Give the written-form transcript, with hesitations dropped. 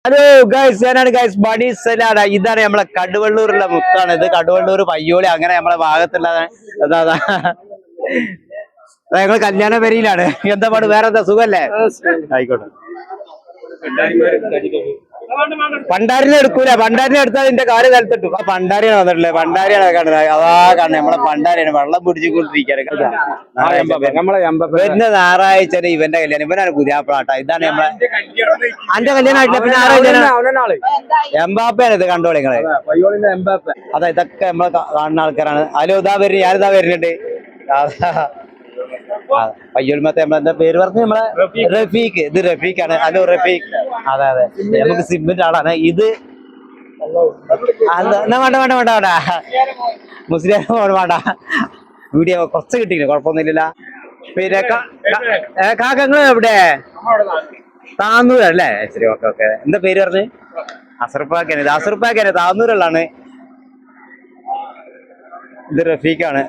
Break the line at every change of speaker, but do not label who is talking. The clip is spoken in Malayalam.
ഹലോ ഗൈസ്, ഞാനാണ് ഗൈസ് ബഡീസലാണ്. ഇതാണ് നമ്മളെ കടുവള്ളൂരുള്ള മുത്താണ്. ഇത് കടുവള്ളൂർ പയ്യോളി അങ്ങനെ നമ്മളെ ഭാഗത്തുള്ളതാണ്. അതാ ഞങ്ങൾ കല്യാണ പേരിലാണ്. എന്താ പാട്, വേറെ എന്താ സുഖല്ലേ? ആയിക്കോട്ടെ. പണ്ടാരിനെ എടുക്കൂല, പണ്ടാരിനെ എടുത്താൽ ഇതിന്റെ കാല് നിലത്തിട്ടു. പണ്ടാരിയാണ് വന്നിട്ടുള്ളത്, പണ്ടാരിയാണ് കാണുന്നത്. അതാ കാണുന്നത് നമ്മളെ പണ്ടാരിയാണ് വെള്ളം പിടിച്ചുകൊണ്ടിരിക്കുകയാണ്. വരുന്ന ഞായറാഴ്ച ഇവന്റെ കല്യാണം. ഇവനാണ് പുതിയാപ്ലാട്ടാ. ഇതാണ് നമ്മളെ അന്റെ കല്യാണം ആയിട്ടില്ല. പിന്നെ എംബാപ്പയാണ് ഇത്. കണ്ടോളി നിങ്ങള്. അതാ ഇതൊക്കെ നമ്മളെ കാണുന്ന ആൾക്കാരാണ്. ഹലോ, ഇതാ വരുന്നത്, ഞാനിതാ വരുന്നുണ്ട്. പയ്യോൽമത്തെ നമ്മളെന്താ പേര് പറഞ്ഞു? നമ്മളെ റഫീഖ്. ഇത് റഫീഖാണ്. ഹലോ റഫീഖ്. അതെ അതെ, നമുക്ക് സിമ്മിന്റെ ആളാണ് ഇത്. വേണ്ട വേണ്ട വേണ്ട വേണ്ട, മുസ്ലിം വേണ്ട. വീഡിയോ കുറച്ച് കിട്ടിയില്ല, കുഴപ്പമൊന്നുമില്ല. പിന്നെ കാക്കങ്ങള് എവിടെ? താന്നൂരല്ലേ? ശരി, ഓക്കെ ഓക്കെ. എന്താ പേര് പറഞ്ഞ്? അസർപ്പാക്കാണ്. ഇത് അസർപ്പാക്കാണ്, താന്നൂരുള്ളാണ്. ഇത് റഫീഖാണ്.